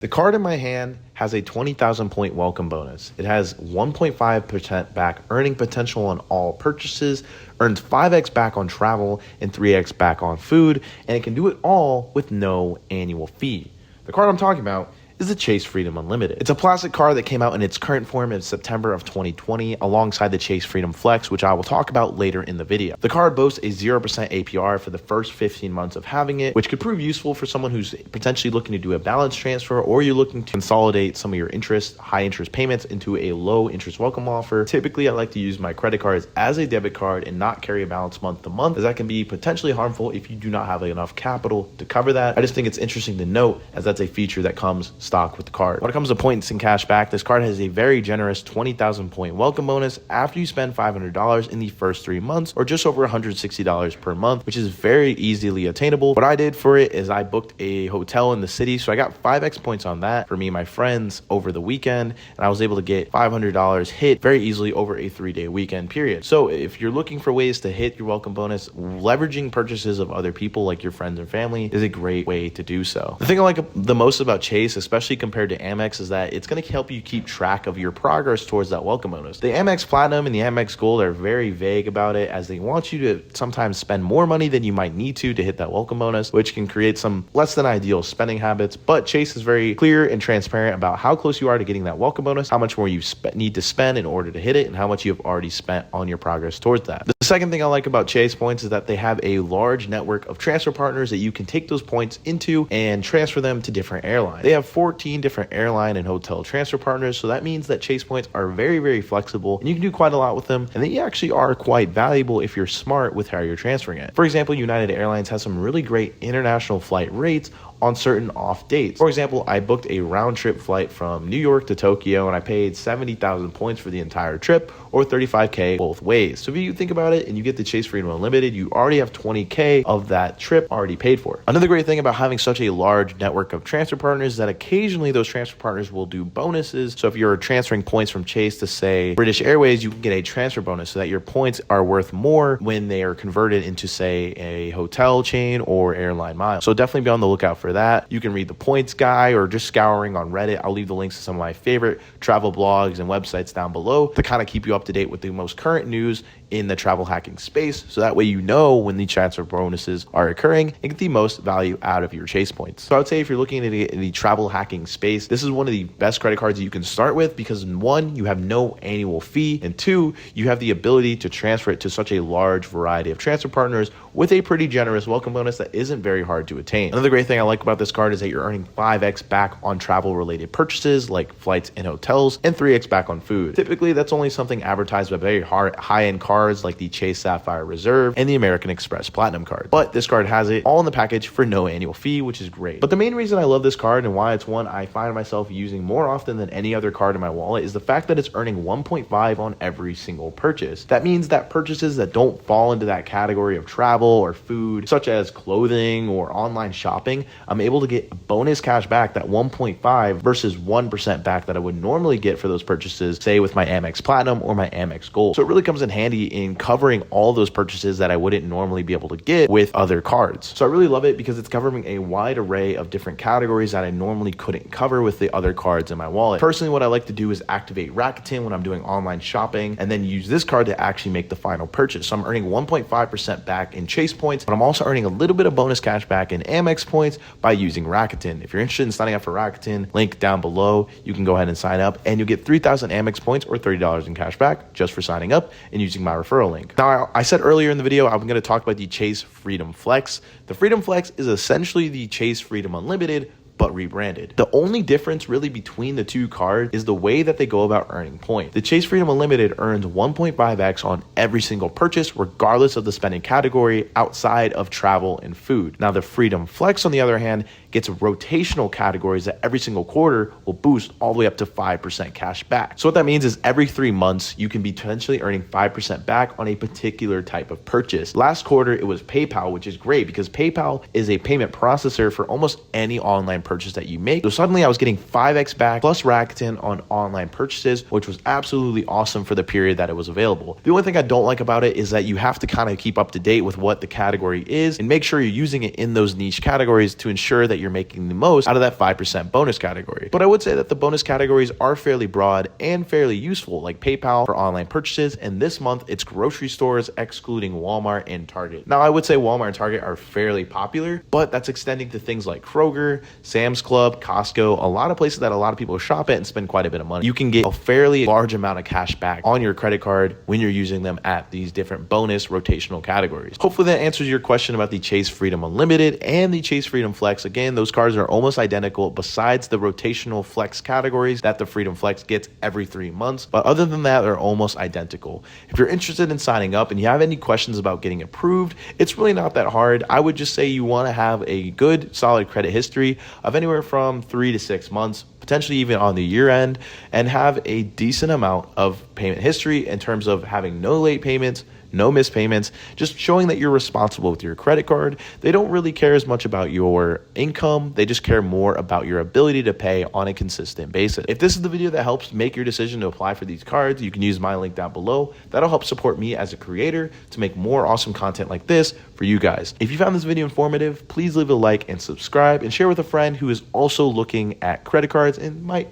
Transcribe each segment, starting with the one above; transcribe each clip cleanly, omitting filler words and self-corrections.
The card in my hand has a 20,000 point welcome bonus. It has 1.5% back earning potential on all purchases, earns 5x back on travel, and 3x back on food, and it can do it all with no annual fee. The card I'm talking about is the Chase Freedom Unlimited. It's a plastic card that came out in its current form in September of 2020 alongside the Chase Freedom Flex, which I will talk about later in the video. The card boasts a 0% APR for the first 15 months of having it, which could prove useful for someone who's potentially looking to do a balance transfer, or you're looking to consolidate some of your high interest payments into a low interest welcome offer. Typically, I like to use my credit cards as a debit card and not carry a balance month to month, as that can be potentially harmful if you do not have enough capital to cover that. I just think it's interesting to note, as that's a feature that comes stock with the card. When it comes to points and cash back, this card has a very generous 20,000 point welcome bonus after you spend $500 in the first 3 months, or just over $160 per month, which is very easily attainable. What I did for it is I booked a hotel in the city, so I got 5x points on that for me and my friends over the weekend, and I was able to get $500 hit very easily over a 3-day weekend period. So if you're looking for ways to hit your welcome bonus, leveraging purchases of other people like your friends and family is a great way to do so. The thing I like the most about Chase, especially compared to Amex, is that it's going to help you keep track of your progress towards that welcome bonus. The Amex Platinum and the Amex Gold are very vague about it, as they want you to sometimes spend more money than you might need to hit that welcome bonus, which can create some less than ideal spending habits. But Chase is very clear and transparent about how close you are to getting that welcome bonus, how much more you need to spend in order to hit it, and how much you have already spent on your progress towards that. The second thing I like about Chase points is that they have a large network of transfer partners that you can take those points into and transfer them to different airlines. They have 14 different airline and hotel transfer partners, so that means that Chase points are very, very flexible and you can do quite a lot with them, and they actually are quite valuable if you're smart with how you're transferring it. For example, United Airlines has some really great international flight rates on certain off dates. For example, I booked a round trip flight from New York to Tokyo and I paid 70,000 points for the entire trip, or 35K both ways. So if you think about it and you get the Chase Freedom Unlimited, you already have 20K of that trip already paid for. Another great thing about having such a large network of transfer partners is that occasionally those transfer partners will do bonuses. So if you're transferring points from Chase to, say, British Airways, you can get a transfer bonus so that your points are worth more when they are converted into, say, a hotel chain or airline miles. So definitely be on the lookout for that. You can read the points guy or just scouring on Reddit. I'll leave the links to some of my favorite travel blogs and websites down below to kind of keep you up to date with the most current news in the travel hacking space, so that way you know when the transfer bonuses are occurring and get the most value out of your Chase points. So I would say if you're looking at the travel hacking space, this is one of the best credit cards that you can start with, because 1, you have no annual fee, and 2, you have the ability to transfer it to such a large variety of transfer partners with a pretty generous welcome bonus that isn't very hard to attain. Another great thing I like about this card is that you're earning 5x back on travel related purchases like flights and hotels, and 3x back on food. Typically that's only something advertised by very high-end cards like the Chase Sapphire Reserve and the American Express Platinum card. But this card has it all in the package for no annual fee, which is great. But the main reason I love this card and why it's one I find myself using more often than any other card in my wallet is the fact that it's earning 1.5 on every single purchase. That means that purchases that don't fall into that category of travel or food, such as clothing or online shopping, I'm able to get bonus cash back, that 1.5 versus 1% back that I would normally get for those purchases, say with my Amex Platinum or my Amex Gold. So it really comes in handy in covering all those purchases that I wouldn't normally be able to get with other cards. So I really love it because it's covering a wide array of different categories that I normally couldn't cover with the other cards in my wallet. Personally, what I like to do is activate Rakuten when I'm doing online shopping, and then use this card to actually make the final purchase. So I'm earning 1.5% back in Chase points, but I'm also earning a little bit of bonus cash back in Amex points by using Rakuten. If you're interested in signing up for Rakuten, link down below, you can go ahead and sign up, and you'll get 3,000 Amex points or $30 in cash back just for signing up and using my referral link. Now, I said earlier in the video, I'm going to talk about the Chase Freedom Flex. The Freedom Flex is essentially the Chase Freedom Unlimited, but rebranded. The only difference really between the two cards is the way that they go about earning points. The Chase Freedom Unlimited earns 1.5x on every single purchase, regardless of the spending category outside of travel and food. Now, the Freedom Flex, on the other hand, gets rotational categories that every single quarter will boost all the way up to 5% cash back. So what that means is every 3 months, you can be potentially earning 5% back on a particular type of purchase. Last quarter, it was PayPal, which is great because PayPal is a payment processor for almost any online purchase that you make. So suddenly I was getting 5x back plus Rakuten on online purchases, which was absolutely awesome for the period that it was available. The only thing I don't like about it is that you have to kind of keep up to date with what the category is and make sure you're using it in those niche categories to ensure that you're making the most out of that 5% bonus category. But I would say that the bonus categories are fairly broad and fairly useful, like PayPal for online purchases, and this month it's grocery stores excluding Walmart and Target. Now, I would say Walmart and Target are fairly popular, but that's extending to things like Kroger, Sam's Club, Costco, a lot of places that a lot of people shop at and spend quite a bit of money. You can get a fairly large amount of cash back on your credit card when you're using them at these different bonus rotational categories. Hopefully that answers your question about the Chase Freedom Unlimited and the Chase Freedom Flex. Again, those cards are almost identical besides the rotational flex categories that the Freedom Flex gets every 3 months. But other than that, they're almost identical. If you're interested in signing up and you have any questions about getting approved, it's really not that hard. I would just say you want to have a good, solid credit history of anywhere from 3 to 6 months, potentially even on the year end, and have a decent amount of payment history in terms of having no late payments, no missed payments, just showing that you're responsible with your credit card. They don't really care as much about your income. They just care more about your ability to pay on a consistent basis. If this is the video that helps make your decision to apply for these cards, you can use my link down below. That'll help support me as a creator to make more awesome content like this for you guys. If you found this video informative, please leave a like and subscribe and share with a friend who is also looking at credit cards and might,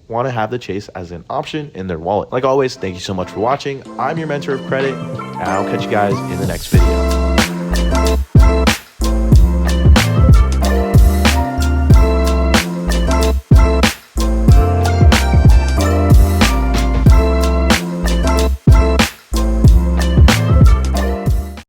want to have the Chase as an option in their wallet. Like always, thank you so much for watching. I'm your mentor of credit, and I'll catch you guys in the next video.